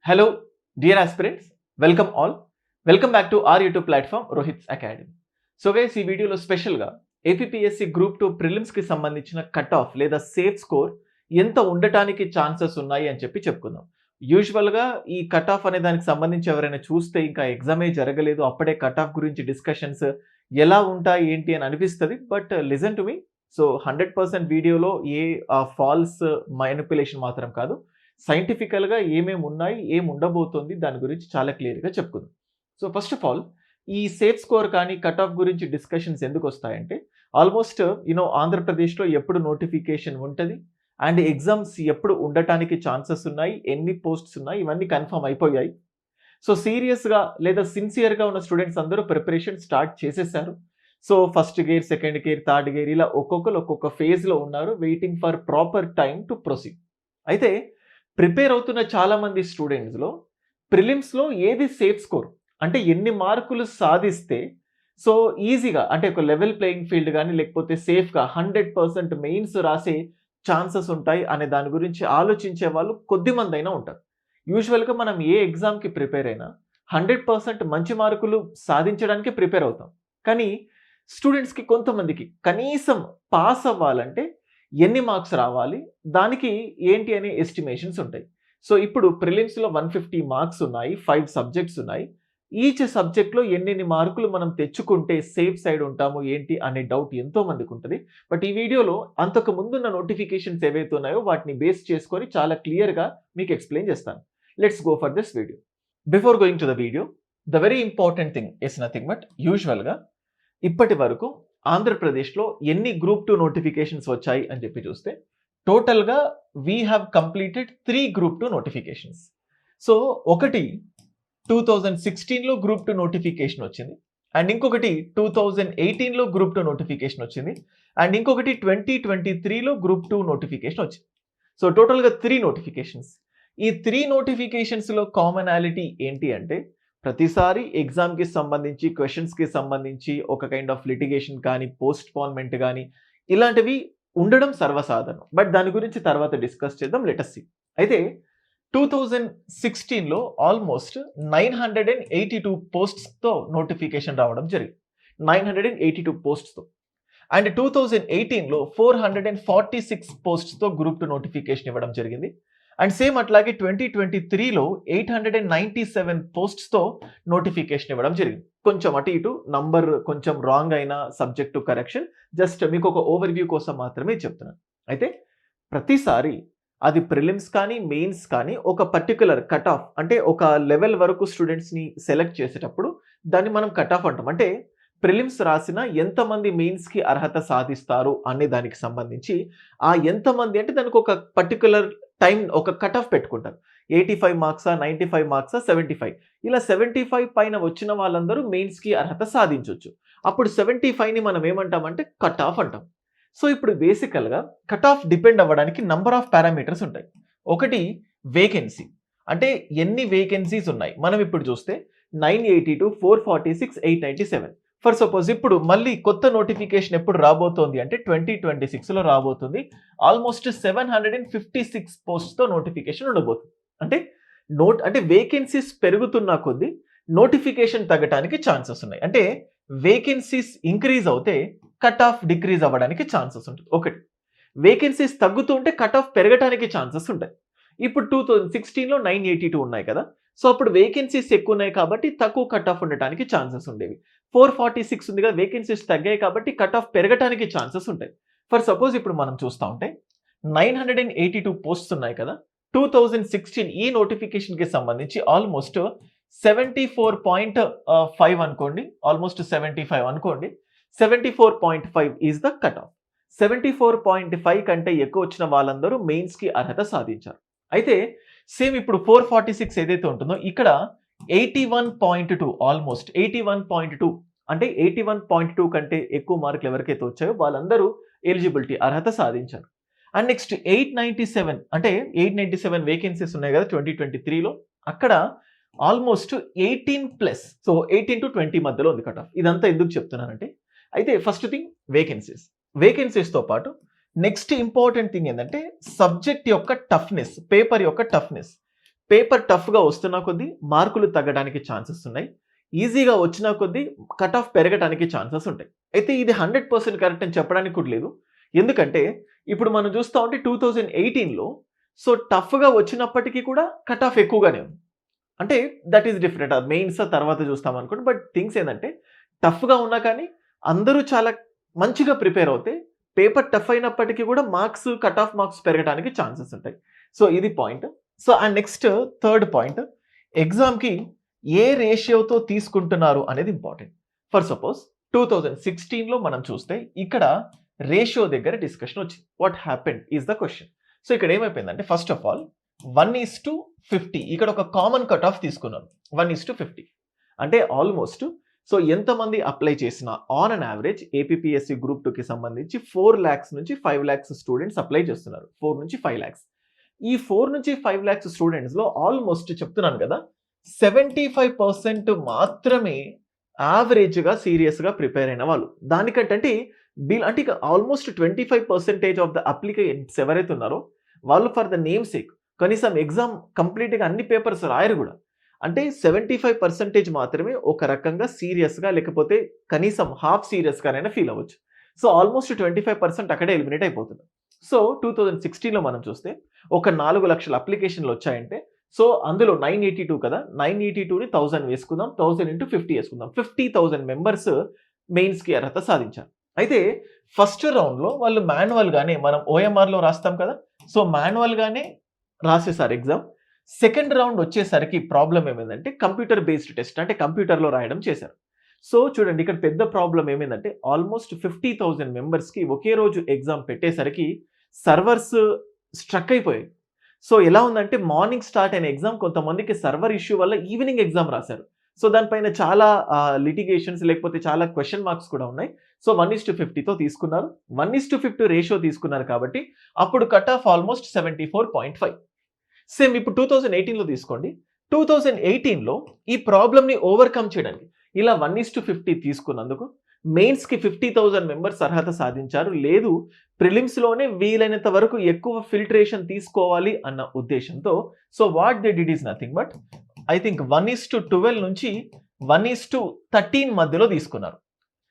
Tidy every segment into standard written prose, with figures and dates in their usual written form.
Hello, dear aspirants. Welcome all. Welcome back to our YouTube platform, Rohit's Academy. So guys ఈ వీడియోలో స్పెషల్గా APPSC group 2 ప్రిలిమ్స్కి సంబంధించిన cut off లేదా safe score ఎంత ఉండటానికి ఛాన్సెస్ ఉన్నాయి అని చెప్పుకుందాం. యూజువల్గా ఈ కట్ ఆఫ్ అనే దానికి సంబంధించి ఎవరైనా చూస్తే ఇంకా ఎగ్జామే జరగలేదు, అప్పుడే కట్ ఆఫ్ గురించి డిస్కషన్స్ ఎలా ఉంటాయి ఏంటి అని అనిపిస్తుంది. But listen to me. So 100% వీడియోలో ఏ ఫాల్స్ మ్యానిపులేషన్ మాత్రం కాదు, సైంటిఫికల్గా ఏమేమి ఉన్నాయి, ఏమి ఉండబోతోంది దాని గురించి చాలా క్లియర్గా చెప్పుకుందాం. సో ఫస్ట్ ఆఫ్ ఆల్ ఈ సేఫ్ స్కోర్ కానీ కట్ ఆఫ్ గురించి డిస్కషన్స్ ఎందుకు వస్తాయంటే, ఆల్మోస్ట్ ఆంధ్రప్రదేశ్లో ఎప్పుడు నోటిఫికేషన్ ఉంటుంది అండ్ ఎగ్జామ్స్ ఎప్పుడు ఉండటానికి ఛాన్సెస్ ఉన్నాయి, ఎన్ని పోస్ట్స్ ఉన్నాయి, ఇవన్నీ కన్ఫర్మ్ అయిపోయాయి. సో సీరియస్గా లేదా సిన్సియర్గా ఉన్న స్టూడెంట్స్ అందరూ ప్రిపరేషన్ స్టార్ట్ చేసేసారు. So first gear, second gear, third gear ఇలా ఒక్కొక్కరు ఒక్కొక్క ఫేజ్లో ఉన్నారు, waiting for proper time to proceed. అయితే ప్రిపేర్ అవుతున్న చాలామంది స్టూడెంట్స్లో ప్రిలిమ్స్లో ఏది సేఫ్ స్కోర్ అంటే ఎన్ని మార్కులు సాధిస్తే సో ఈజీగా అంటే ఒక లెవెల్ ప్లేయింగ్ ఫీల్డ్ కానీ లేకపోతే సేఫ్గా 100% మెయిన్స్ రాసే ఛాన్సెస్ ఉంటాయి అనే దాని గురించి ఆలోచించే వాళ్ళు కొద్దిమంది అయినా ఉంటారు. యూజువల్గా మనం ఏ ఎగ్జామ్కి ప్రిపేర్ అయినా 100% మంచి మార్కులు సాధించడానికి ప్రిపేర్ అవుతాం. కానీ స్టూడెంట్స్కి కొంతమందికి కనీసం పాస్ అవ్వాలంటే ఎన్ని మార్క్స్ రావాలి, దానికి ఏంటి అనే ఎస్టిమేషన్స్ ఉంటాయి. సో ఇప్పుడు ప్రిలిమ్స్లో 150 మార్క్స్ ఉన్నాయి, 5 సబ్జెక్ట్స్ ఉన్నాయి. ఈచ్ సబ్జెక్ట్లో ఎన్నెన్ని మార్కులు మనం తెచ్చుకుంటే సేఫ్ సైడ్ ఉంటాము ఏంటి అనే డౌట్ ఎంతో మందికి ఉంటుంది. బట్ ఈ వీడియోలో అంతకు ముందున్న నోటిఫికేషన్స్ ఏవైతే ఉన్నాయో వాటిని బేస్ చేసుకొని చాలా క్లియర్గా మీకు ఎక్స్ప్లెయిన్ చేస్తాను. Let's go for this video. Before going to the video, the very important thing is nothing but యూజువల్గా ఇప్పటి వరకు ఆంధ్రప్రదేశ్లో ఎన్ని గ్రూప్ 2 నోటిఫికేషన్స్ వచ్చాయి అని చూస్తే టోటల్గా we have completed 3 group 2 notifications. So ఒకటి 2016లో గ్రూప్ 2 నోటిఫికేషన్ వచ్చింది, అండ్ ఇంకొకటి 2018లో గ్రూప్ 2 నోటిఫికేషన్ వచ్చింది, అండ్ ఇంకొకటి 2023లో గ్రూప్ 2 నోటిఫికేషన్ వచ్చింది. సో టోటల్గా 3 నోటిఫికేషన్స్. ఈ 3 నోటిఫికేషన్స్లో కామనాలిటీ ఏంటి అంటే, ప్రతిసారి ఎగ్జామ్కి సంబంధించి క్వశ్చన్స్కి సంబంధించి ఒక కైండ్ ఆఫ్ లిటిగేషన్ కానీ పోస్ట్ పోన్మెంట్ కానీ ఇలాంటివి ఉండడం సర్వసాధారణం. బట్ దాని గురించి తర్వాత డిస్కస్ చేద్దాం, లెట్ us see. అయితే 2016లో ఆల్మోస్ట్ 982 పోస్ట్స్తో నోటిఫికేషన్ రావడం జరిగింది, 982 పోస్ట్స్తో. అండ్ 2018లో 446 పోస్ట్స్తో గ్రూప్ 2 నోటిఫికేషన్ ఇవ్వడం జరిగింది. అండ్ సేమ్ అట్లాగే 2023లో 897 పోస్ట్స్తో నోటిఫికేషన్ ఇవ్వడం జరిగింది. కొంచెం అటు ఇటు నంబర్ కొంచెం రాంగ్ అయిన సబ్జెక్టు కరెక్షన్, జస్ట్ మీకు ఒక ఓవర్వ్యూ కోసం మాత్రమే చెప్తున్నాను. అయితే ప్రతిసారి అది ప్రిలిమ్స్ కానీ మెయిన్స్ కానీ ఒక పర్టికులర్ కట్ ఆఫ్ అంటే ఒక లెవెల్ వరకు స్టూడెంట్స్ని సెలెక్ట్ చేసేటప్పుడు దాన్ని మనం కట్ ఆఫ్ అంటాం. అంటే ప్రిలిమ్స్ రాసిన ఎంతమంది మెయిన్స్కి అర్హత సాధిస్తారు అనే దానికి సంబంధించి ఆ ఎంతమంది అంటే దానికి ఒక పర్టికులర్ టైం ఒక కట్ ఆఫ్ పెట్టుకుంటారు. 85 మార్క్సా, 95 మార్క్సా, 75 ఇలా 75 పైన వచ్చిన వాళ్ళందరూ మెయిన్స్కి అర్హత సాధించవచ్చు. అప్పుడు 75ని మనం ఏమంటామంటే కట్ ఆఫ్ అంటాం. సో ఇప్పుడు బేసికల్గా కట్ ఆఫ్ డిపెండ్ అవ్వడానికి నంబర్ ఆఫ్ పారామీటర్స్ ఉంటాయి. ఒకటి వేకెన్సీ, అంటే ఎన్ని వేకెన్సీస్ ఉన్నాయి. మనం ఇప్పుడు చూస్తే 982, 446, 897. ఫర్ సపోజ్ ఇప్పుడు మళ్ళీ కొత్త నోటిఫికేషన్ ఎప్పుడు రాబోతోంది అంటే 2026లో రాబోతుంది. ఆల్మోస్ట్ 756 పోస్ట్తో నోటిఫికేషన్ ఉండబోతుంది. అంటే వేకెన్సీస్ పెరుగుతున్న కొద్దీ నోటిఫికేషన్ తగ్గడానికి ఛాన్సెస్ ఉన్నాయి. అంటే వేకెన్సీస్ ఇంక్రీజ్ అవుతే కట్ ఆఫ్ డిక్రీజ్ అవ్వడానికి ఛాన్సెస్ ఉంటుంది. ఒకటి, వేకెన్సీస్ తగ్గుతుంటే కట్ ఆఫ్ పెరగడానికి ఛాన్సెస్ ఉంటాయి. ఇప్పుడు 2016లో 982 ఉన్నాయి కదా, సో అప్పుడు వేకెన్సీస్ ఎక్కువ ఉన్నాయి కాబట్టి తక్కువ కట్ ఆఫ్ ఉండటానికి ఛాన్సెస్ ఉండేవి. 446 ఉంది కదా, వేకెన్సీస్ తగ్గాయి కాబట్టి కట్ ఆఫ్ పెరగటానికి ఛాన్సెస్ ఉంటాయి. ఫర్ సపోజ్ ఇప్పుడు మనం చూస్తూ ఉంటే 982 పోస్ట్స్ ఉన్నాయి కదా, 2016 ఈ నోటిఫికేషన్కి సంబంధించి ఆల్మోస్ట్ 74.5 అనుకోండి, ఆల్మోస్ట్ 75 అనుకోండి, 74.5 ఈజ్ ద కట్ ఆఫ్. 74.5 కంటే ఎక్కువ వచ్చిన వాళ్ళందరూ మెయిన్స్కి అర్హత సాధించారు. అయితే సేమ్ ఇప్పుడు 446 ఏదైతే ఉంటుందో ఇక్కడ 81.2, ఆల్మోస్ట్ 81.2 అంటే 81.2 కంటే ఎక్కువ మార్కులు ఎవరికైతే వచ్చాయో వాళ్ళందరూ ఎలిజిబిలిటీ అర్హత సాధించారు. అండ్ నెక్స్ట్ 897 అంటే 897 వేకెన్సీస్ ఉన్నాయి కదా 2023లో, అక్కడ ఆల్మోస్ట్ 18+, సో 18 to 20 మధ్యలో ఉంది కట్ ఆఫ్. ఇదంతా ఎందుకు చెప్తున్నానంటే, అయితే ఫస్ట్ థింగ్ వేకెన్సీస్తో పాటు నెక్స్ట్ ఇంపార్టెంట్ థింగ్ ఏంటంటే సబ్జెక్ట్ యొక్క టఫ్నెస్, పేపర్ యొక్క టఫ్నెస్. పేపర్ టఫ్గా వస్తున్న కొద్దీ మార్కులు తగ్గడానికి ఛాన్సెస్ ఉన్నాయి, ఈజీగా వచ్చిన కొద్దీ కట్ ఆఫ్ పెరగడానికి ఛాన్సెస్ ఉంటాయి. అయితే ఇది 100% కరెక్ట్ అని చెప్పడానికి కూడా లేదు. ఎందుకంటే ఇప్పుడు మనం చూస్తూ ఉంటే 2018లో సో టఫ్గా వచ్చినప్పటికీ కూడా కట్ ఆఫ్ ఎక్కువగానే ఉంది. అంటే దట్ ఈస్ డిఫరెంట్. మెయిన్స్ తర్వాత చూస్తాం అనుకోండి. బట్ థింగ్స్ ఏంటంటే టఫ్గా ఉన్నా కానీ అందరూ చాలా మంచిగా ప్రిపేర్ అవుతే పేపర్ టఫ్ అయినప్పటికీ కూడా మార్క్స్ కట్ ఆఫ్ మార్క్స్ పెరగడానికి ఛాన్సెస్ ఉంటాయి. సో ఇది point. So and next third point, ఎగ్జామ్కి ఏ రేషియోతో తీసుకుంటున్నారు అనేది ఇంపార్టెంట్. ఫర్ సపోజ్ 2016లో మనం చూస్తే ఇక్కడ రేషియో దగ్గర డిస్కషన్ వచ్చింది. What happened is the question. So ఇక్కడ ఏమైపోయిందంటే ఫస్ట్ ఆఫ్ ఆల్ 1:50 ఇక్కడ ఒక కామన్ కట్ ఆఫ్ తీసుకున్నారు 1:50 అంటే ఆల్మోస్ట్. సో ఎంతమంది అప్లై చేసిన on an average APPSC group 2కి సంబంధించి 4 lakhs నుంచి 5 lakhs స్టూడెంట్స్ అప్లై చేస్తున్నారు. 4 నుంచి 5 lakhs. ఈ 4 నుంచి 5 lakhs స్టూడెంట్స్లో ఆల్మోస్ట్ చెప్తున్నాను కదా 75% మాత్రమే యావరేజ్గా సీరియస్గా ప్రిపేర్ అయిన వాళ్ళు. దానికంటే అంటే ఆల్మోస్ట్ 25% ఆఫ్ ద అప్లికెంట్స్ ఎవరైతే ఉన్నారో వాళ్ళు ఫర్ ద నేమ్ సేక్ కనీసం ఎగ్జామ్ కంప్లీట్గా అన్ని పేపర్స్ రాయరు కూడా. అంటే 75% మాత్రమే ఒక రకంగా సీరియస్గా లేకపోతే కనీసం హాఫ్ సీరియస్గానైనా ఫీల్ అవ్వచ్చు. సో ఆల్మోస్ట్ 25% అక్కడే ఎలిమినేట్ అయిపోతుంది. సో 2016లో మనం చూస్తే ఒక 4 లక్షల అప్లికేషన్లు వచ్చాయంటే సో అందులో 982 కదా, 982ని 1000 వేసుకుందాం, 1000 into 50 వేసుకుందాం. 50,000 మెంబర్స్ మెయిన్స్కి అర్హత సాధించారు. అయితే ఫస్ట్ రౌండ్లో వాళ్ళు మాన్యువల్గానే మనం ఓఎంఆర్లో రాస్తాం కదా, సో మాన్యువల్గానే రాసేసారు ఎగ్జామ్. సెకండ్ రౌండ్ వచ్చేసరికి ప్రాబ్లం ఏమైందంటే కంప్యూటర్ బేస్డ్ టెస్ట్ అంటే కంప్యూటర్లో రాయడం చేశారు. సో చూడండి ఇక్కడ పెద్ద ప్రాబ్లం ఏమైందంటే ఆల్మోస్ట్ 50,000 మెంబర్స్కి ఒకే రోజు ఎగ్జామ్ పెట్టేసరికి సర్వర్స్ స్ట్రక్ అయిపోయాయి. సో ఎలా ఉందంటే మార్నింగ్ స్టార్ట్ అయిన ఎగ్జామ్ కొంతమందికి సర్వర్ ఇష్యూ వల్ల ఈవినింగ్ ఎగ్జామ్ రాశారు. సో దానిపైన చాలా లిటిగేషన్స్ లేకపోతే చాలా క్వశ్చన్ మార్క్స్ కూడా ఉన్నాయి. సో 1:50తో తీసుకున్నారు. 1:50 రేషియో తీసుకున్నారు కాబట్టి అప్పుడు కట్ ఆఫ్ ఆల్మోస్ట్ 74.5. సేమ్ ఇప్పుడు 2018లో తీసుకోండి. 2018లో ఈ ప్రాబ్లమ్ని ఓవర్కమ్ చేయడానికి ఇలా 1:50 తీసుకున్నందుకు మెయిన్స్కి 50,000 మెంబర్స్ అర్హత సాధించారు. లేదు ప్రిలిమ్స్లోనే వీలైనంత వరకు ఎక్కువ ఫిల్టరేషన్ తీసుకోవాలి అన్న ఉద్దేశంతో so what they did is nothing but I think 1:12 నుంచి 1:13 మధ్యలో తీసుకున్నారు.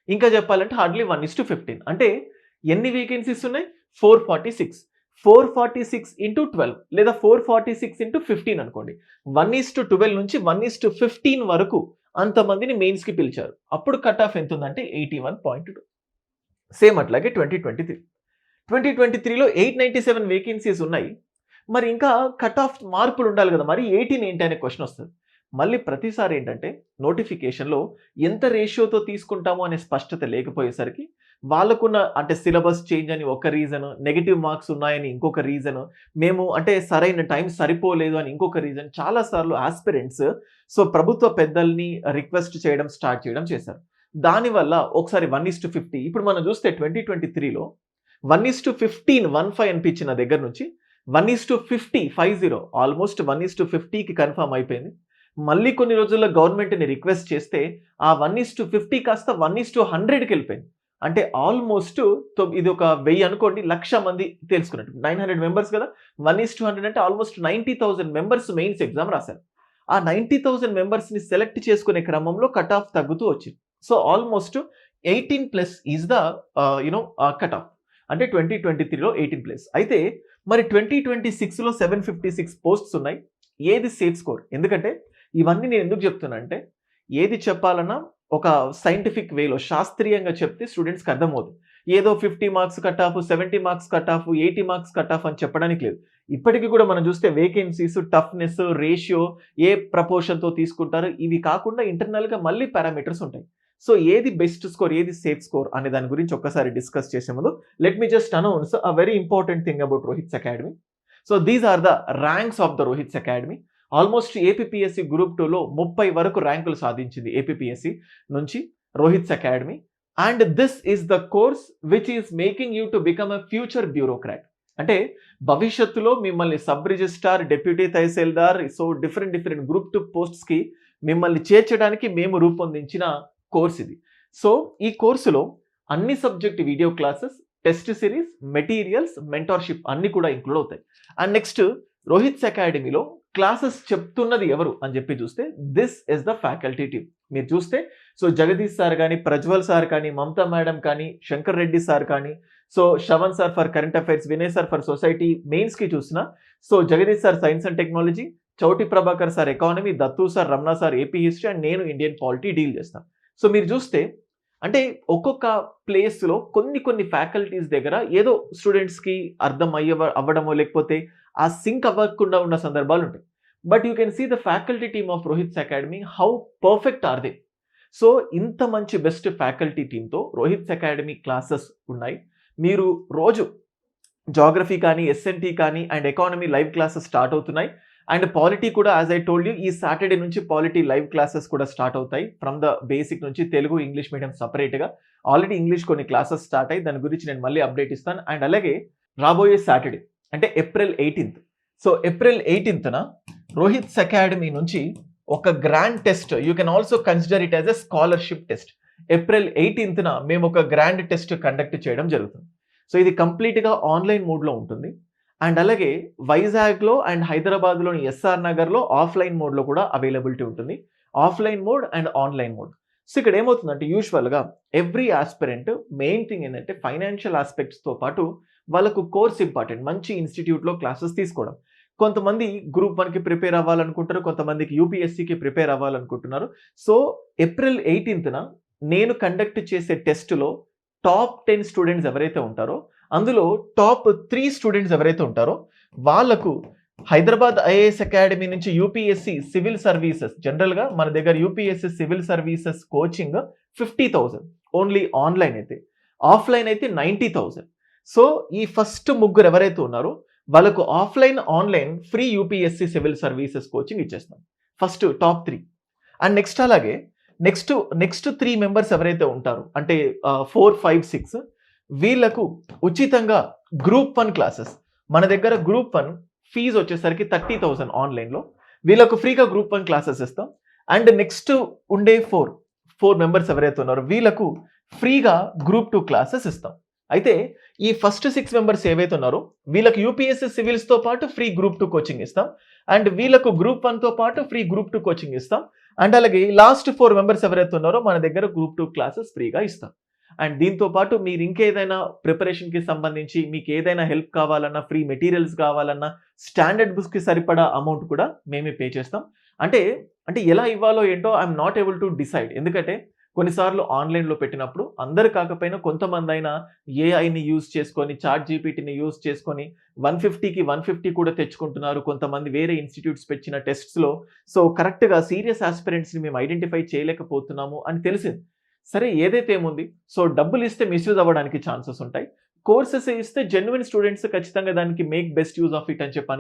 ఇంకా చెప్పాలంటే హార్డ్లీ 1:15 అంటే ఎన్ని వేకెన్సీస్ ఉన్నాయి 446. 446 into 12 లేదా 446 into 15 అనుకోండి. 1:12 నుంచి 1:15 వరకు అంతమందిని మెయిన్స్కి పిలిచారు. అప్పుడు కట్ ఆఫ్ ఎంత ఉందంటే 81.2. సేమ్ అట్లాగే 2023లో 897 వేకెన్సీస్ ఉన్నాయి. మరి ఇంకా కట్ ఆఫ్ మార్పులు ఉండాలి కదా, మరి 18 ఏంటి అనే క్వశ్చన్ వస్తుంది. మళ్ళీ ప్రతిసారి ఏంటంటే నోటిఫికేషన్లో ఎంత రేషియోతో తీసుకుంటామో అనే స్పష్టత లేకపోయేసరికి వాళ్ళకున్న అంటే సిలబస్ చేంజ్ అని ఒక రీజన్, నెగిటివ్ మార్క్స్ ఉన్నాయని ఇంకొక రీజన్, మేము అంటే సరైన టైం సరిపోలేదు అని ఇంకొక రీజన్, చాలాసార్లు ఆస్పిరెంట్స్ సో ప్రభుత్వ పెద్దల్ని రిక్వెస్ట్ చేయడం స్టార్ట్ చేయడం చేశారు. దానివల్ల ఒకసారి 1:50 ఇప్పుడు మనం చూస్తే 2023లో 1:15 అనిపించిన దగ్గర నుంచి 1:50 ఆల్మోస్ట్ 1:50కి కన్ఫర్మ్ అయిపోయింది. మళ్ళీ కొన్ని రోజుల్లో గవర్నమెంట్ని రిక్వెస్ట్ చేస్తే ఆ 1:50 కాస్త 1:100కి వెళ్ళిపోయింది. అంటే ఆల్మోస్ట్ ఇది ఒక 1000 అనుకోండి, 1,00,000 మంది తెలుసుకున్నట్టు 900 మెంబర్స్ కదా, 1:100 అంటే ఆల్మోస్ట్ 90,000 మెంబర్స్ మెయిన్స్ ఎగ్జామ్ రాశారు. ఆ 90,000 మెంబర్స్ని సెలెక్ట్ చేసుకునే క్రమంలో కట్ ఆఫ్ తగ్గుతూ వచ్చింది. So almost 18+ is the cut off అంటే 2023లో 18+. అయితే మరి 2026లో 756 పోస్ట్స్ ఉన్నాయి. ఏది సేఫ్ స్కోర్? ఎందుకంటే ఇవన్నీ నేను ఎందుకు చెప్తున్నా అంటే ఏది చెప్పాలన్నా ఒక సైంటిఫిక్ వేలో శాస్త్రీయంగా చెప్తే స్టూడెంట్స్కి అర్థమవుతుంది. ఏదో 50 marks cut off, 70 marks cut off, 80 marks cut off అని చెప్పడానికి లేదు. ఇప్పటికీ కూడా మనం చూస్తే వేకెన్సీస్, టఫ్నెస్, రేషియో ఏ ప్రపోర్షన్తో తీసుకుంటారు ఇవి కాకుండా ఇంటర్నల్గా మళ్ళీ పారామీటర్స్ ఉంటాయి. సో ఏది బెస్ట్ స్కోర్, ఏది సేఫ్ స్కోర్ అనే దాని గురించి ఒక్కసారి డిస్కస్ చేసే ముందు let me just announce a very important thing about Rohith's academy. So these are the ranks of the Rohith's academy. Almost APPSC group 2లో 30 వరకు ర్యాంకులు సాధించింది ఏపీపీఎస్సీ నుంచి Rohit's academy. And this is the course which is making you to become a future bureaucrat. అంటే భవిష్యత్తులో మిమ్మల్ని sub registrar, deputy తహసీల్దార్, so different group 2 పోస్ట్స్కి మిమ్మల్ని చేర్చడానికి మేము రూపొందించిన కోర్స్ ఇది. సో ఈ కోర్సులో అన్ని subject video classes, test series, materials, mentorship అన్ని కూడా ఇంక్లూడ్ అవుతాయి. అండ్ నెక్స్ట్ రోహిత్స్ అకాడమీలో క్లాసెస్ చెప్తున్నది ఎవరు అని చెప్పి చూస్తే this is the faculty team. మీరు చూస్తే సో జగదీష్ సార్ కానీ, ప్రజ్వల్ సార్ కానీ, మమతా మేడం కానీ, శంకర్ రెడ్డి సార్ కానీ, so Shravan sir for current affairs, Vinay sir for society మెయిన్స్కి చూసిన so Jagadish sir science and technology, Chouti Prabhakar sir economy, Dattu sir Ramana sir AP history and నేను ఇండియన్ పాలిటీ డీల్ చేస్తాను. సో మీరు చూస్తే అంటే ఒక్కొక్క ప్లేస్లో కొన్ని ఫ్యాకల్టీస్ దగ్గర ఏదో స్టూడెంట్స్కి అర్థం అవ్వడమో లేకపోతే ఆ సింక్ అవ్వకుండా ఉన్న సందర్భాలు ఉంటాయి. But you can see the faculty team of Rohith's academy how perfect are they. So ఇంత మంచి బెస్ట్ ఫ్యాకల్టీ టీంతో రోహిత్స్ అకాడమీ క్లాసెస్ ఉన్నాయి. మీరు రోజు జాగ్రఫీ కానీ, ఎస్ఎన్టీ కానీ and economy live classes start అవుతున్నాయి. అండ్ పాలిటీ కూడా యాజ్ ఐ టోల్డ్ యూ ఈ సాటర్డే నుంచి పాలిటీ లైవ్ క్లాసెస్ కూడా స్టార్ట్ అవుతాయి. ఫ్రమ్ ద బేసిక్ నుంచి తెలుగు, ఇంగ్లీష్ మీడియం సపరేట్గా. ఆల్రెడీ ఇంగ్లీష్ కొన్ని క్లాసెస్ స్టార్ట్ అయ్యి దాని గురించి నేను మళ్ళీ అప్డేట్ ఇస్తాను. అండ్ అలాగే రాబోయే సాటర్డే అంటే April 18th. So April 18th Rohit's academy నుంచి ఒక grand test, you can also consider it as a scholarship test. April 18th మేము ఒక గ్రాండ్ టెస్ట్ కండక్ట్ చేయడం జరుగుతుంది. సో ఇది కంప్లీట్గా ఆన్లైన్ మోడ్లో ఉంటుంది. అండ్ అలాగే వైజాగ్లో అండ్ హైదరాబాద్లోని ఎస్ఆర్ నగర్లో ఆఫ్లైన్ మోడ్లో కూడా అవైలబిలిటీ ఉంటుంది. Offline mode and online mode. So ఇక్కడ ఏమవుతుందంటే యూజువల్గా ఎవ్రీ ఆస్పిరెంట్ మెయిన్ థింగ్ ఏంటంటే ఫైనాన్షియల్ ఆస్పెక్ట్స్తో పాటు వాళ్ళకు కోర్స్ ఇంపార్టెంట్, మంచి ఇన్స్టిట్యూట్లో క్లాసెస్ తీసుకోవడం. కొంతమంది గ్రూప్ 1కి ప్రిపేర్ అవ్వాలనుకుంటారు, కొంతమందికి యూపీఎస్సీకి ప్రిపేర్ అవ్వాలనుకుంటున్నారు. సో ఏప్రిల్ 18th నేను కండక్ట్ చేసే టెస్ట్లో టాప్ 10 స్టూడెంట్స్ ఎవరైతే ఉంటారో అందులో టాప్ 3 స్టూడెంట్స్ ఎవరైతే ఉంటారో వాళ్ళకు హైదరాబాద్ ఐఏఎస్ అకాడమీ నుంచి యూపీఎస్సీ సివిల్ సర్వీసెస్, జనరల్గా మన దగ్గర UPSC civil services coaching 50,000 only online అయితే, ఆఫ్లైన్ అయితే 90,000. సో ఈ ఫస్ట్ ముగ్గురు ఎవరైతే ఉన్నారో వాళ్ళకు offline online free UPSC civil services coaching ఇచ్చేస్తాం. First top 3. అండ్ నెక్స్ట్ అలాగే నెక్స్ట్ 3 మెంబర్స్ ఎవరైతే ఉంటారో అంటే 4, 5, 6 వీళ్ళకు ఉచితంగా గ్రూప్ 1 క్లాసెస్. మన దగ్గర గ్రూప్ 1 ఫీజు వచ్చేసరికి 30,000 ఆన్లైన్లో. వీళ్ళకు ఫ్రీగా గ్రూప్ 1 క్లాసెస్ ఇస్తాం. అండ్ నెక్స్ట్ ఉండే 4 మెంబర్స్ ఎవరైతే ఉన్నారో వీళ్ళకు ఫ్రీగా గ్రూప్ 2 క్లాసెస్ ఇస్తాం. అయితే ఈ ఫస్ట్ 6 మెంబర్స్ ఏవైతే ఉన్నారో వీళ్ళకి యూపీఎస్సీ సివిల్స్తో పాటు ఫ్రీ గ్రూప్ 2 కోచింగ్ ఇస్తాం. అండ్ వీళ్ళకు గ్రూప్ 1తో పాటు ఫ్రీ గ్రూప్ 2 కోచింగ్ ఇస్తాం. అండ్ అలాగే లాస్ట్ 4 మెంబర్స్ ఎవరైతే ఉన్నారో మన దగ్గర గ్రూప్ 2 క్లాసెస్ ఫ్రీగా ఇస్తాం. అండ్ దీంతో పాటు మీరు ఇంకేదైనా ప్రిపరేషన్కి సంబంధించి మీకు ఏదైనా హెల్ప్ కావాలన్నా, ఫ్రీ మెటీరియల్స్ కావాలన్నా, స్టాండర్డ్ బుక్స్కి సరిపడా అమౌంట్ కూడా మేమే పే చేస్తాం. అంటే ఎలా ఇవ్వాలో ఏంటో I'm not able to decide. ఎందుకంటే కొన్నిసార్లు ఆన్లైన్లో పెట్టినప్పుడు అందరు కాకపోయినా కొంతమంది అయినా ఏఐని యూజ్ చేసుకొని, చాట్ జీపీటీని యూజ్ చేసుకొని 150కి 150 కూడా తెచ్చుకుంటున్నారు. కొంతమంది వేరే ఇన్స్టిట్యూట్స్ పెట్టిన టెస్ట్స్లో సో కరెక్ట్గా సీరియస్ ఆస్పిరెంట్స్ని మేము ఐడెంటిఫై చేయలేకపోతున్నాము అని తెలిసింది. సరే ఏదైతే ఏముంది, సో డబ్బులు ఇస్తే మిస్యూజ్ అవ్వడానికి ఛాన్సెస్ ఉంటాయి. కోర్సెస్ ఇస్తే జెన్యున్ స్టూడెంట్స్ ఖచ్చితంగా దానికి make best use of it అని చెప్పి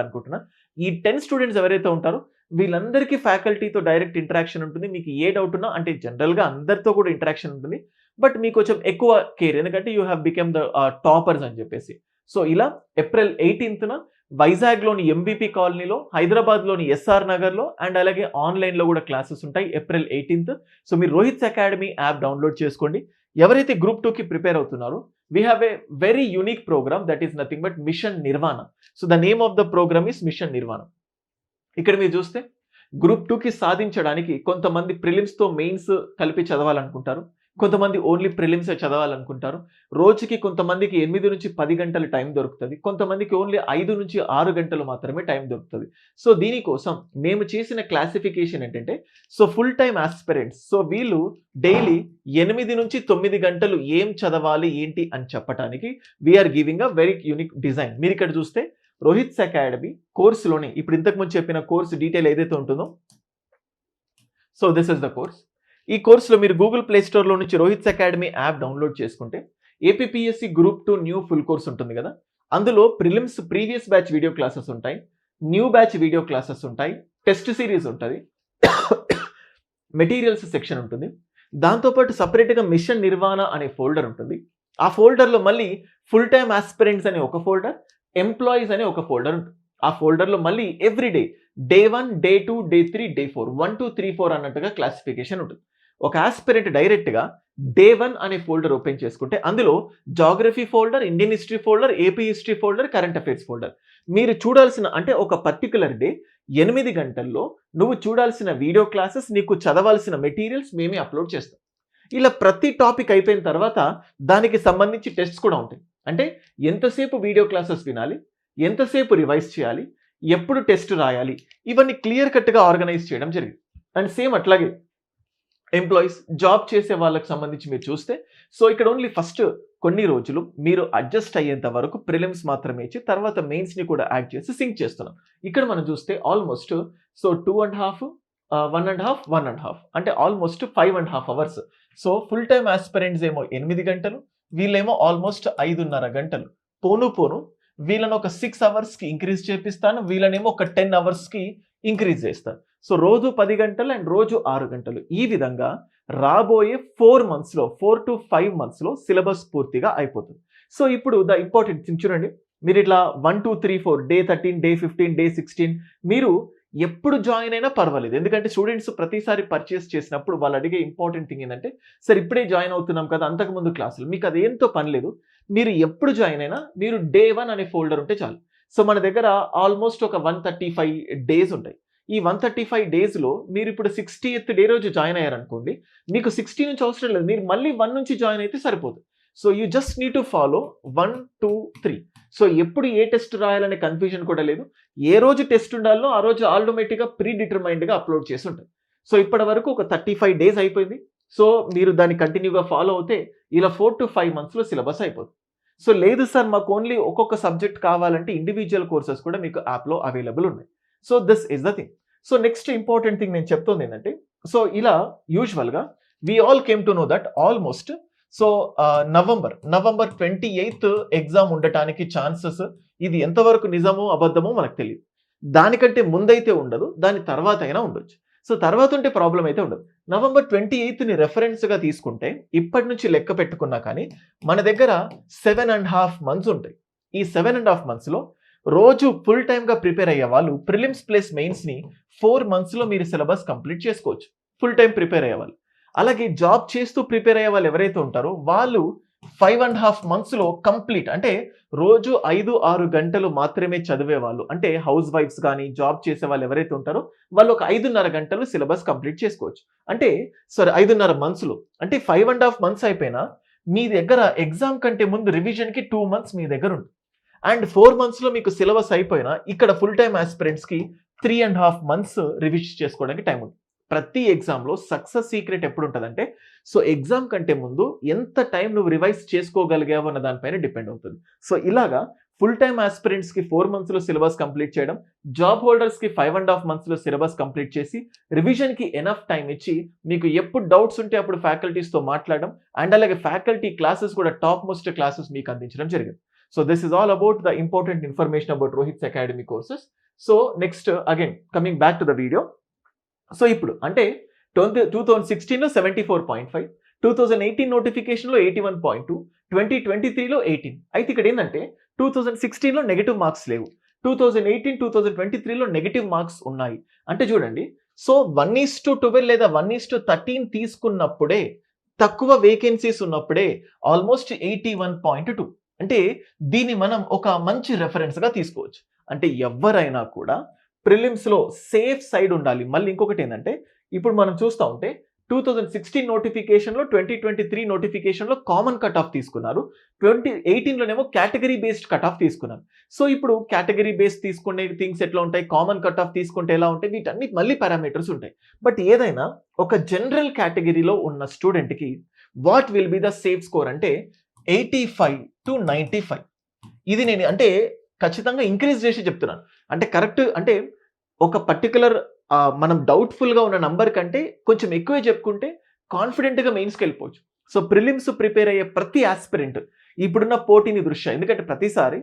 అనుకుంటున్నా. ఈ 10 స్టూడెంట్స్ ఎవరైతే ఉంటారో వీళ్ళందరికీ ఫ్యాకల్టీతో డైరెక్ట్ ఇంటరాక్షన్ ఉంటుంది. మీకు ఏ డౌట్ ఉన్నా అంటే జనరల్గా అందరితో కూడా ఇంటరాక్షన్ ఉంటుంది. బట్ మీకు కొంచెం ఎక్కువ కేర్, ఎందుకంటే you have become the toppers అని చెప్పేసి. సో ఇలా ఏప్రిల్ 18th వైజాగ్లోని ఎంబీపీ కాలనీలో, హైదరాబాద్లోని ఎస్ఆర్ నగర్లో అండ్ అలాగే ఆన్లైన్లో కూడా క్లాసెస్ ఉంటాయి ఏప్రిల్ 18th. సో మీరు రోహిత్స్ అకాడమీ యాప్ డౌన్లోడ్ చేసుకోండి. ఎవరైతే గ్రూప్ 2కి ప్రిపేర్ అవుతున్నారో we have a very unique program that is nothing but mission Nirvana. So the name of the program is mission Nirvana. ఇక్కడ మీరు చూస్తే గ్రూప్ 2కి సాధించడానికి కొంతమంది ప్రిలిమ్స్తో మెయిన్స్ కలిపి చదవాలనుకుంటారు, కొంతమంది ఓన్లీ ప్రిలిమ్సే చదవాలనుకుంటారు. రోజుకి కొంతమందికి 8 నుంచి 10 గంటలు టైం దొరుకుతుంది, కొంతమందికి ఓన్లీ 5 నుంచి 6 గంటలు మాత్రమే టైం దొరుకుతుంది. సో దీనికోసం మేము చేసిన క్లాసిఫికేషన్ ఏంటంటే so full time aspirants, so వీళ్ళు డైలీ 8 నుంచి 9 గంటలు ఏం చదవాలి ఏంటి అని చెప్పడానికి we are giving a very unique design. మీరు ఇక్కడ చూస్తే రోహిత్స్ అకాడమీ కోర్సులోని ఇప్పుడు ఇంతకుముందు చెప్పిన కోర్సు డీటెయిల్ ఏదైతే ఉంటుందో so this is the course. ఈ కోర్సులో మీరు గూగుల్ ప్లే స్టోర్లో నుంచి రోహిత్స్ అకాడమీ యాప్ డౌన్లోడ్ చేసుకుంటే APPSC group 2 new full course ఉంటుంది కదా, అందులో prelims previous batch video classes ఉంటాయి, న్యూ బ్యాచ్ వీడియో క్లాసెస్ ఉంటాయి, టెస్ట్ సిరీస్ ఉంటుంది, మెటీరియల్స్ సెక్షన్ ఉంటుంది. దాంతోపాటు సపరేట్గా మిషన్ నిర్వాణ అనే ఫోల్డర్ ఉంటుంది. ఆ ఫోల్డర్లో మళ్ళీ ఫుల్ టైమ్ ఆస్పిరెంట్స్ అనే ఒక ఫోల్డర్, ఎంప్లాయీస్ అనే ఒక ఫోల్డర్ ఉంటుంది. ఆ ఫోల్డర్లో మళ్ళీ everyday day 1, day 2, day 3, day 4 1, 2, 3, 4 అన్నట్టుగా క్లాసిఫికేషన్ ఉంటుంది. ఒక ఆస్పిరెంట్ డైరెక్ట్గా డే 1 అనే ఫోల్డర్ ఓపెన్ చేసుకుంటే అందులో geography folder, Indian history folder, AP history folder, current affairs folder. మీరు చూడాల్సిన అంటే ఒక పర్టిక్యులర్ డే 8 గంటల్లో నువ్వు చూడాల్సిన వీడియో క్లాసెస్, నీకు చదవాల్సిన మెటీరియల్స్ మేమే అప్లోడ్ చేస్తాం. ఇలా ప్రతి టాపిక్ అయిపోయిన తర్వాత దానికి సంబంధించి టెస్ట్స్ కూడా ఉంటాయి. అంటే ఎంతసేపు వీడియో క్లాసెస్ వినాలి, ఎంతసేపు రివైజ్ చేయాలి, ఎప్పుడు టెస్ట్ రాయాలి, ఇవన్నీ క్లియర్ కట్గా ఆర్గనైజ్ చేయడం జరిగింది. అండ్ సేమ్ అట్లాగే ఎంప్లాయీస్, జాబ్ చేసే వాళ్ళకి సంబంధించి మీరు చూస్తే సో ఇక్కడ ఓన్లీ ఫస్ట్ కొన్ని రోజులు మీరు అడ్జస్ట్ అయ్యేంత వరకు ప్రిలిమ్స్ మాత్రమే ఇచ్చి తర్వాత మెయిన్స్ని కూడా యాడ్ చేసి సింక్ చేస్తున్నాం. ఇక్కడ మనం చూస్తే ఆల్మోస్ట్ సో 2.5, 1.5 అంటే almost 5.5 hours. So full time aspirants ఏమో 8 గంటలు, వీళ్ళేమో ఆల్మోస్ట్ 5.5 గంటలు. పోను వీళ్ళని ఒక 6 అవర్స్కి ఇంక్రీజ్ చేపిస్తాను, వీళ్ళనేమో ఒక 10 అవర్స్కి ఇంక్రీజ్ చేస్తాను. సో రోజు 10 గంటలు అండ్ రోజు 6 గంటలు. ఈ విధంగా రాబోయే 4 to 5 మంత్స్లో సిలబస్ పూర్తిగా అయిపోతుంది. సో ఇప్పుడు ద ఇంపార్టెంట్ థింగ్ చూడండి, మీరు ఇట్లా 1, 2, 3, 4 డే 13, డే 15, డే 16 మీరు ఎప్పుడు జాయిన్ అయినా పర్వాలేదు. ఎందుకంటే స్టూడెంట్స్ ప్రతిసారి పర్చేస్ చేసినప్పుడు వాళ్ళు అడిగే ఇంపార్టెంట్ థింగ్ ఏంటంటే సార్ ఇప్పుడే జాయిన్ అవుతున్నాం కదా, అంతకుముందు క్లాసులు, మీకు అదేంతో పని లేదు. మీరు ఎప్పుడు జాయిన్ అయినా మీరు డే 1 అనే ఫోల్డర్ ఉంటే చాలు. సో మన దగ్గర ఆల్మోస్ట్ ఒక 135 డేస్ ఉంటాయి. ఈ 135 డేస్లో మీరు ఇప్పుడు 60th డే రోజు జాయిన్ అయ్యారనుకోండి, మీకు 60 నుంచి అవసరం లేదు, మీరు మళ్ళీ 1 నుంచి జాయిన్ అయితే సరిపోతుంది. So you just need to follow 1, 2, 3. So ఎప్పుడు ఏ టెస్ట్ రాయాలనే కన్ఫ్యూజన్ కూడా లేదు. ఏ రోజు టెస్ట్ ఉండాలో ఆ రోజు ఆటోమేటిక్గా ప్రీ డిటర్మైన్డ్గా అప్లోడ్ చేసి ఉంటుంది. సో ఇప్పటి వరకు ఒక 35 డేస్ అయిపోయింది. సో మీరు దాన్ని కంటిన్యూగా ఫాలో అవుతే ఇలా 4 to 5 మంత్స్లో సిలబస్ అయిపోతుంది. సో లేదు సార్ మాకు ఓన్లీ ఒక్కొక్క సబ్జెక్ట్ కావాలంటే ఇండివిజువల్ కోర్సెస్ కూడా మీకు యాప్లో అవైలబుల్ ఉన్నాయి. So this is the thing. So next important thing నేను చెప్తుంది ఏంటంటే సో ఇలా యూజువల్గా we all came to know that almost so November 28th exam ఉండటానికి ఛాన్సెస్, ఇది ఎంతవరకు నిజమో అబద్ధమో మనకు తెలియదు. దానికంటే ముందైతే ఉండదు, దాని తర్వాత అయినా ఉండొచ్చు. సో తర్వాత ఉంటే ప్రాబ్లం అయితే ఉండదు. నవంబర్ 28ని రెఫరెన్స్గా తీసుకుంటే ఇప్పటి నుంచి లెక్క పెట్టుకున్నా కానీ మన దగ్గర 7.5 మంత్స్ ఉంటాయి. ఈ 7.5 మంత్స్లో రోజు ఫుల్ టైమ్గా ప్రిపేర్ అయ్యే వాళ్ళు ప్రిలిమ్స్ ప్లస్ మెయిన్స్ని 4 మంత్స్లో మీరు సిలబస్ కంప్లీట్ చేసుకోవచ్చు, ఫుల్ టైం ప్రిపేర్ అయ్యే వాళ్ళు. అలాగే జాబ్ చేస్తూ ప్రిపేర్ అయ్యే వాళ్ళు ఎవరైతే ఉంటారో వాళ్ళు 5.5 మంత్స్లో కంప్లీట్, అంటే రోజు 5-6 గంటలు మాత్రమే చదివే వాళ్ళు, అంటే హౌస్ వైఫ్స్ కానీ జాబ్ చేసే వాళ్ళు ఎవరైతే ఉంటారో వాళ్ళు ఒక 5.5 గంటలు సిలబస్ కంప్లీట్ చేసుకోవచ్చు. అంటే సరే 5.5 మంత్స్లో అంటే 5.5 మంత్స్ అయిపోయినా మీ దగ్గర ఎగ్జామ్ కంటే ముందు రివిజన్కి 2 మంత్స్ మీ దగ్గర ఉంటుంది. అండ్ 4 మంత్స్లో మీకు సిలబస్ అయిపోయినా ఇక్కడ ఫుల్ టైమ్ ఆస్పిరెంట్స్కి 3.5 మంత్స్ రివిజ్ చేసుకోవడానికి టైం ఉంది. ప్రతి ఎగ్జామ్లో సక్సెస్ సీక్రెట్ ఎప్పుడు ఉంటుందంటే సో ఎగ్జామ్ కంటే ముందు ఎంత టైం నువ్వు రివైజ్ చేసుకోగలిగావు అన్న దానిపైన డిపెండ్ అవుతుంది. సో ఇలాగా ఫుల్ టైమ్ ఆస్పిరెంట్స్కి 4 మంత్స్లో సిలబస్ కంప్లీట్ చేయడం, జాబ్ హోల్డర్స్కి 5.5 మంత్స్లో సిలబస్ కంప్లీట్ చేసి రివిజన్కి ఎనఫ్ టైం ఇచ్చి మీకు ఎప్పుడు డౌట్స్ ఉంటే అప్పుడు ఫ్యాకల్టీస్తో మాట్లాడడం, అండ్ అలాగే ఫ్యాకల్టీ క్లాసెస్ కూడా టాప్ మోస్ట్ క్లాసెస్ మీకు అందించడం జరిగింది. So this is all about the important information about Rohit's Academy courses. So next again coming back to the video. So ఇప్పుడు అంటే 2016లో 74.5, 2018 నోటిఫికేషన్లో 81.2, 2023లో 18. అయితే ఇక్కడ ఏంటంటే 2016లో నెగటివ్ మార్క్స్ లేవు, 2018, 2023లో నెగటివ్ మార్క్స్ ఉన్నాయి. అంటే చూడండి, సో 1:12 లేదా 1:13 తీసుకున్నప్పుడే, తక్కువ వేకెన్సీస్ ఉన్నప్పుడే ఆల్మోస్ట్ 81.2. అంటే దీన్ని మనం ఒక మంచి రెఫరెన్స్గా తీసుకోవచ్చు. అంటే ఎవరైనా కూడా ప్రిలిమ్స్లో సేఫ్ సైడ్ ఉండాలి. మళ్ళీ ఇంకొకటి ఏంటంటే ఇప్పుడు మనం చూస్తూ ఉంటే 2016 నోటిఫికేషన్లో 2023 నోటిఫికేషన్లో కామన్ కట్ ఆఫ్ తీసుకున్నారు, 2018లోనేమో కేటగిరీ బేస్డ్ కట్ ఆఫ్ తీసుకున్నారు. సో ఇప్పుడు కేటగిరీ బేస్డ్ తీసుకునే థింగ్స్ ఎట్లా ఉంటాయి, కామన్ కట్ ఆఫ్ తీసుకుంటే ఎలా ఉంటాయి, వీటన్ని మళ్ళీ పారామీటర్స్ ఉంటాయి. బట్ ఏదైనా ఒక జనరల్ కేటగిరీలో ఉన్న స్టూడెంట్కి what will be the safe score అంటే 85 to 95. ఇది నేను అంటే ఖచ్చితంగా ఇంక్రీజ్ చేసి చెప్తున్నాను. అంటే కరెక్ట్ అంటే ఒక పర్టికులర్ మనం డౌట్ఫుల్గా ఉన్న నంబర్ కంటే కొంచెం ఎక్కువే చెప్పుకుంటే కాన్ఫిడెంట్గా మెయిన్స్కి వెళ్ళిపోవచ్చు. సో ప్రిలిమ్స్ ప్రిపేర్ అయ్యే ప్రతి ఆస్పిరెంట్ ఇప్పుడున్న పోటీని దృష్ట్యా, ఎందుకంటే ప్రతిసారి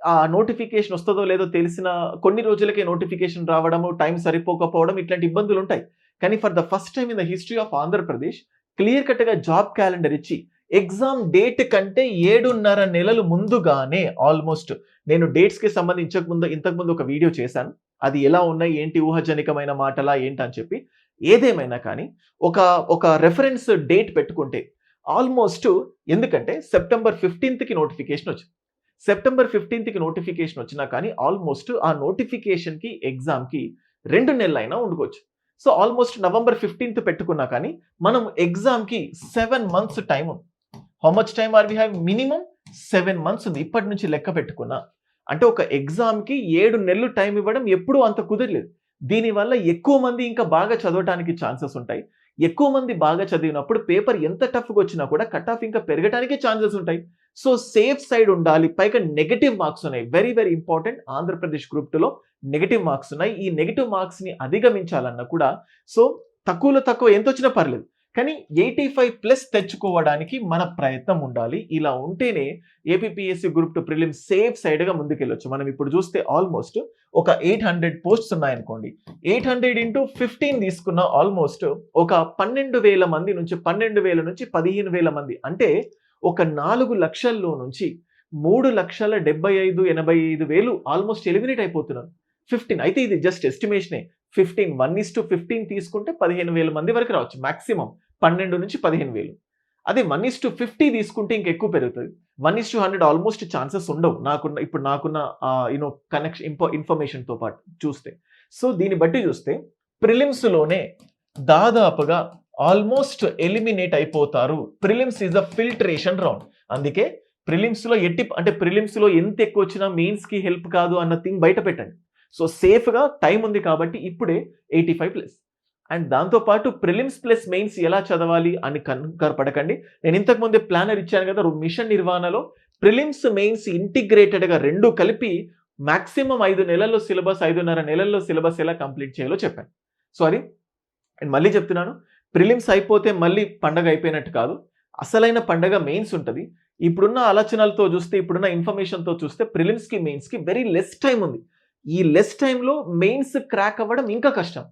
ఆ నోటిఫికేషన్ వస్తుందో లేదో తెలిసిన కొన్ని రోజులకే నోటిఫికేషన్ రావడము, టైం సరిపోకపోవడం, ఇట్లాంటి ఇబ్బందులు ఉంటాయి. కానీ for the first time in the history of Andhra Pradesh clear కట్గా జాబ్ క్యాలెండర్ ఇచ్చి ఎగ్జామ్ డేట్ కంటే 7.5 నెలలు ముందుగానే ఆల్మోస్ట్, నేను డేట్స్కి సంబంధించి ఇంతకుముందు ఒక వీడియో చేశాను, అది ఎలా ఉన్నాయి ఏంటి ఊహాజనికమైన మాటలా ఏంటని చెప్పి. ఏదేమైనా కానీ ఒక రెఫరెన్స్ డేట్ పెట్టుకుంటే ఆల్మోస్ట్ ఎందుకంటే సెప్టెంబర్ 15కి నోటిఫికేషన్ వచ్చింది. సెప్టెంబర్ 15కి నోటిఫికేషన్ వచ్చినా కానీ ఆల్మోస్ట్ ఆ నోటిఫికేషన్‌కి, ఎగ్జామ్‌కి 2 నెలలైనా ఉండుకోవచ్చు. సో, ఆల్మోస్ట్ నవంబర్ 15థ్ పెట్టుకున్నా కానీ మనం ఎగ్జామ్‌కి 7 మంత్స్ టైమ్ ఉంది. How much time are we have? Minimum 7 months ఉంది. ఇప్పటి నుంచి లెక్క పెట్టుకున్నా. అంటే ఒక ఎగ్జామ్‌కి 7 నెలలు టైమ్ ఇవ్వడం ఎప్పుడూ అంత కుదరలేదు. దీనివల్ల ఎక్కువ మంది ఇంకా బాగా చదవటానికి ఛాన్సెస్ ఉంటాయి. ఎక్కువ మంది బాగా చదివినప్పుడు పేపర్ ఎంత టఫ్‌గా వచ్చినా కూడా కట్ ఆఫ్ ఇంకా పెరగటానికి ఛాన్సెస్ ఉంటాయి. సో, సేఫ్ సైడ్ ఉండాలి. పైగా నెగెటివ్ మార్క్స్ ఉన్నాయి. Very, very important. Andhra Pradesh group 2లో నెగెటివ్ మార్క్స్ ఉన్నాయి. ఈ నెగెటివ్ మార్క్స్‌ని అధిగమించాలన్నా కూడా సో, తక్కువలో తక్కువ ఎంతొచ్చినా పర్లేదు. కానీ 85+ తెచ్చుకోవడానికి మన ప్రయత్నం ఉండాలి. ఇలా ఉంటేనే ఏపీపీఎస్సీ గ్రూప్ 2 ప్రిలిమ్స్ సేఫ్ సైడ్‌గా ముందుకెళ్ళొచ్చు. మనం ఇప్పుడు చూస్తే ఆల్మోస్ట్ ఒక 800 పోస్ట్స్ ఉన్నాయనుకోండి. 800 ఇంటూ 15 తీసుకున్న ఆల్మోస్ట్ ఒక 12,000 మంది నుంచి 12,000 నుంచి 15,000 మంది. అంటే ఒక 4,00,000లో నుంచి 3,75,000-85,000 ఆల్మోస్ట్ ఎలిమినేట్ అయిపోతున్నారు. 15 అయితే ఇది జస్ట్ ఎస్టిమేషనే. 15 1:15 తీసుకుంటే 15,000 మంది వరకు రావచ్చు. మాక్సిమం 12-15,000. అదే 1:50 తీసుకుంటే ఇంకెక్కువ పెరుగుతది. 1:100 ఆల్మోస్ట్ ఛాన్సెస్ ఉండవు. నాకున్న ఇన్ఫర్మేషన్‌తో పాటు చూస్తే. సో, దీన్ని బట్టి చూస్తే ప్రిలిమ్స్‌లోనే దాదాపుగా ఆల్మోస్ట్ ఎలిమినేట్ అయిపోతారు. Prelims is a filtration round. అందుకే ప్రిలిమ్స్‌లో ఎంత ఎక్కువొచ్చినా మెయిన్స్‌కి హెల్ప్ కాదు అన్న థింగ్ బయట పెట్టండి. సో, సేఫ్‌గా టైమ్ ఉంది కాబట్టి ఇప్పుడే 85+. అండ్ దాంతో పాటు ప్రిలిమ్స్ ప్లస్ మెయిన్స్ ఎలా చదవాలి అని కంగారు పడకండి. నేను ఇంతకు ముందే ప్లానర్ ఇచ్చాను కదా! మిషన్ నిర్వాణలో ప్రిలిమ్స్, మెయిన్స్ ఇంటిగ్రేటెడ్‌గా 2 కలిపి మాక్సిమం 5 నెలల్లో సిలబస్, 5.5 నెలల్లో సిలబస్ ఎలా కంప్లీట్ చేయాలో చెప్పాను. సో, అది నేను మళ్ళీ చెప్తున్నాను. ప్రిలిమ్స్ అయిపోతే మళ్ళీ పండగ అయిపోయినట్టు కాదు. అసలైన పండగ మెయిన్స్ ఉంటది. ఇప్పుడున్న ఆలోచనలతో చూస్తే, ఇప్పుడున్న ఇన్ఫర్మేషన్‌తో చూస్తే ప్రిలిమ్స్‌కి, మెయిన్స్‌కి వెరీ లెస్ టైమ్ ఉంది. ఈ లెస్ టైమ్‌లో మెయిన్స్ క్రాక్ అవ్వడం ఇంకా కష్టం.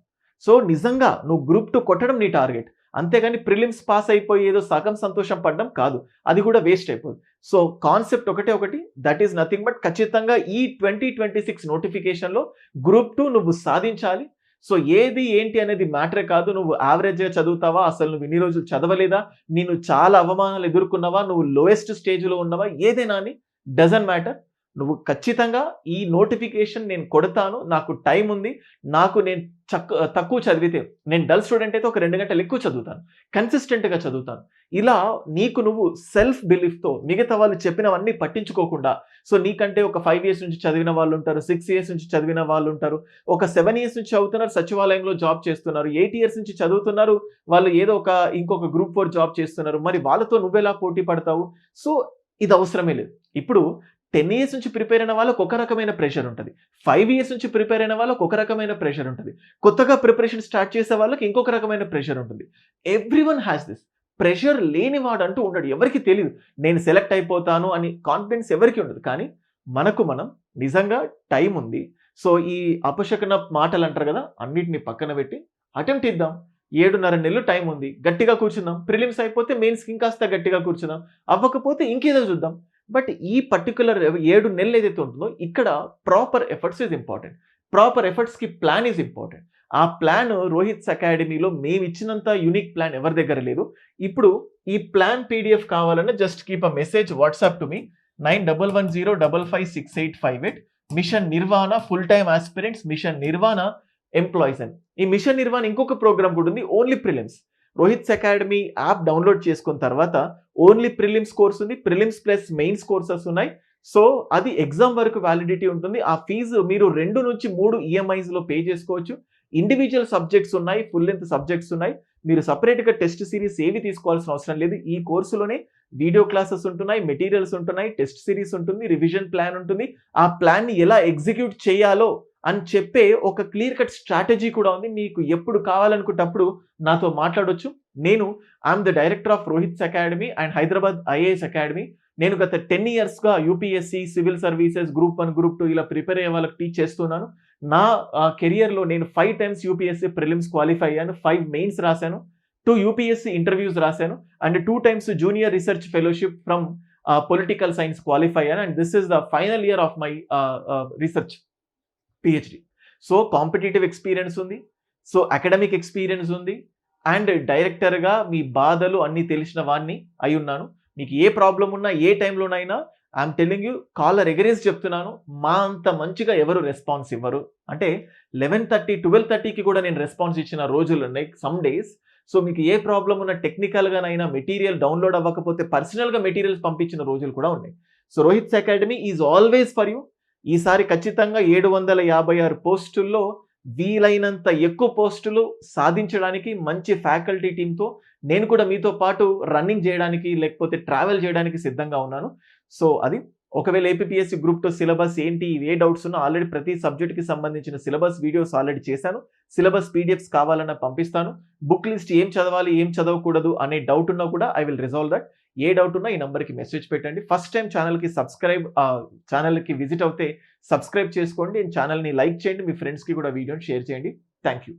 సో, నిజంగా నువ్వు గ్రూప్ 2 కొట్టడం నీ టార్గెట్. అంతేగాని ప్రిలిమ్స్ పాస్ అయిపోయి ఏదో సగం సంతోషం పడడం కాదు. అది కూడా వేస్ట్ అయిపోదు. సో, కాన్సెప్ట్ ఒకటి దట్ ఈస్ నథింగ్ బట్ ఖచ్చితంగా ఈ 2026 నోటిఫికేషన్‌లో గ్రూప్ 2 నువ్వు సాధించాలి. సో, ఏది ఏంటి అనేది మ్యాటరే కాదు. నువ్వు యావరేజ్‌గా చదువుతావా? అసలు నువ్వు ఇన్ని రోజులు చదవలేదా? నేను చాలా అవమానాలు ఎదుర్కొన్నావా? నువ్వు లోయెస్ట్ స్టేజ్‌లో ఉన్నావా? ఏదైనా అని డజంట్ మ్యాటర్. నువ్వు ఖచ్చితంగా ఈ నోటిఫికేషన్ నేను కొడతాను. నాకు టైమ్ ఉంది. నేను తక్కువ చదివితే నేను డల్ స్టూడెంట్ అయితే ఒక 2 గంటలు ఎక్కువ చదువుతాను. కన్సిస్టెంట్‌గా చదువుతాను. ఇలా నీకు నువ్వు సెల్ఫ్ బిలీఫ్‌తో మిగతా వాళ్ళు చెప్పినవన్నీ పట్టించుకోకుండా సో, నీకంటే ఒక 5 ఇయర్స్ నుంచి చదివిన వాళ్ళుంటారు. 6 ఇయర్స్ నుంచి చదివిన వాళ్ళుంటారు. ఒక 7 ఇయర్స్ నుంచి చదువుతున్నారు. సచివాలయంలో జాబ్ చేస్తున్నారు. 8 ఇయర్స్ నుంచి చదువుతున్నారు. వాళ్ళు ఏదో ఇంకొక గ్రూప్ 4 జాబ్ చేస్తున్నారు. మరి వాళ్ళతో నువ్వెలా పోటీ పడతావు? సో, ఇది అవసరమే లేదు. ఇప్పుడు 10 ఇయర్స్ నుంచి ప్రిపేర్ అయిన వాళ్ళకి ఒక రకమైన ప్రెషర్ ఉంటది. 5 ఇయర్స్ నుంచి ప్రిపేర్ అయిన వాళ్ళకి ఒక రకమైన ప్రెషర్ ఉంటది. కొత్తగా ప్రిపరేషన్ స్టార్ట్ చేసే వాళ్ళకి ఇంకొక రకమైన ప్రెషర్ ఉంటుంది. Everyone has this. ప్రెషర్ లేనివాడంటూ ఉండడు. ఎవరికీ తెలీదు. నేను సెలెక్ట్ అయిపోతాను అని కాన్ఫిడెన్స్ ఎవరికీ ఉండదు. కానీ మనం నిజంగా టైమ్ ఉంది. సో, ఈ అపశకున మాటలు అంటారు కదా! అన్నిటిని పక్కన పెట్టి అటెంప్ట్ ఇద్దాం. 7.5 నెలలు టైమ్ ఉంది. గట్టిగా కూర్చుందాం. ప్రిలిమ్స్ అయిపోతే మెయిన్స్‌కి ఇంకాస్త గట్టిగా కూర్చుందాం. అవ్వకపోతే ఇంకేదో చూద్దాం. బట్ ఈ పర్టిక్యులర్ 7 నెలలు ఏదైతే ఉంటుందో ఇక్కడ proper efforts is important. Proper ఎఫర్ట్స్‌కి ప్లాన్ ఈజ్ ఇంపార్టెంట్. ఆ ప్లాన్ రోహిత్స్ అకాడమీలో మేమిచ్చినంత యూనిక్ ప్లాన్ ఎవరి దగ్గర లేదు. ఇప్పుడు ఈ ప్లాన్ పీడీఎఫ్ కావాలన్నా just keep a message WhatsApp to me 9110556858. Mission Nirvana full time aspirants, mission Nirvana employees అని. ఈ మిషన్ నిర్వాణ ఇంకొక ప్రోగ్రామ్ కూడా ఉంది. Only prelims. Rohit's academy app download చేసుకున్న తర్వాత ఓన్లీ ప్రిలిమ్స్ కోర్స్ ఉంది. ప్రిలిమ్స్ ప్లస్ మెయిన్స్ కోర్సెస్ ఉన్నాయి. సో, అది ఎగ్జామ్ వరకు వ్యాలిడిటీ ఉంటుంది. ఆ ఫీజు మీరు 2 నుంచి 3 ఈఎంఐస్‌లో పే చేసుకోవచ్చు. ఇండివిడ్యువల్ సబ్జెక్ట్స్ ఉన్నాయి. ఫుల్ లెంగ్త్ సబ్జెక్ట్స్ ఉన్నాయి. మీరు సెపరేట్‌గా టెస్ట్ సిరీస్ ఏవి తీసుకోవాల్సిన అవసరం లేదు. ఈ కోర్సులోనే వీడియో క్లాసెస్ ఉంటున్నాయి, మెటీరియల్స్ ఉంటున్నాయి, టెస్ట్ సిరీస్ ఉంటుంది, రివిజన్ ప్లాన్ ఉంటుంది. ఆ ప్లాన్‌ని ఎలా ఎగ్జిక్యూట్ చేయాలో అని చెప్పే ఒక క్లియర్ కట్ స్ట్రాటజీ కూడా ఉంది. మీకు ఎప్పుడు కావాలనుకున్నప్పుడు నాతో మాట్లాడొచ్చు. I'm the director of Rohith's academy and Hyderabad IAS academy. నేను గత 10 ఇయర్స్‌గా UPSC, civil services, group 1, group 2 ఇలా ప్రిపేర్ అయ్యే వాళ్ళకి టీచ్ చేస్తున్నాను. నా కెరియర్‌లో నేను 5 టైమ్స్ యూపీఎస్సీ ప్రిలిమ్స్ క్వాలిఫై అయ్యాను. 5 మెయిన్స్ రాశాను. 2 యూపీఎస్సీ ఇంటర్వ్యూస్ రాశాను. And 2 times junior research fellowship from political science qualify అయ్యాను. And this is the final year of my research PhD. So, competitive experience ఉంది. సో, అకాడమిక్ ఎక్స్‌పీరియన్స్ ఉంది. And డైరెక్టర్‌గా మీ బాధలు అన్నీ తెలిసిన వాడిని అయ్యున్నాను. మీకు ఏ ప్రాబ్లమ్ ఉన్నా, ఏ టైంలోనైనా ఐయామ్ టెల్లింగ్ యూ కాలర్ ఎగరేసి చెప్తున్నాను. మా అంత మంచిగా ఎవరు రెస్పాన్స్ ఇవ్వరు. అంటే 11:30, 12:30కి కూడా నేను రెస్పాన్స్ ఇచ్చిన రోజులున్నాయి సమ్ డేస్. సో, మీకు ఏ ప్రాబ్లమ్ ఉన్నా టెక్నికల్‌గానైనా మెటీరియల్ డౌన్‌లోడ్ అవ్వకపోతే పర్సనల్‌గా మెటీరియల్స్ పంపించిన రోజులు కూడా ఉన్నాయి. So, Rohit's academy is always for you. ఈసారి ఖచ్చితంగా 756 పోస్టుల్లో వీలైనంత ఎక్కువ పోస్టులు సాధించడానికి మంచి ఫ్యాకల్టీ టీమ్‌తో నేను కూడా మీతో పాటు రన్నింగ్ జేయడానికి, లేకపోతే ట్రావెల్ జేయడానికి సిద్ధంగా ఉన్నాను. సో, అది ఒకవేళ ఏపీపీఎస్సీ గ్రూప్ 2 సిలబస్ ఏంటి, ఏ డౌట్స్ ఉన్నా ఆల్రెడీ ప్రతి సబ్జెక్ట్‌కి సంబంధించిన సిలబస్ వీడియోస్ ఆల్రెడీ చేశాను. సిలబస్ పీడిఎఫ్స్ కావాలన్నా పంపిస్తాను. బుక్ లిస్ట్ ఏం చదవాలి, ఏం చదవకూడదు అనే డౌట్ ఉన్నా కూడా I will resolve that. A doubt ఉన్నా ఈ నంబర్‌కి మెసేజ్ పెట్టండి. ఫస్ట్ టైమ్ ఛానల్‌కి విజిట్ అవుతే సబ్స్క్రైబ్ చేసుకోండి. ఛానల్‌ని లైక్ చేయండి. మీ ఫ్రెండ్స్‌కి కూడా వీడియోని షేర్ చేయండి. Thank you.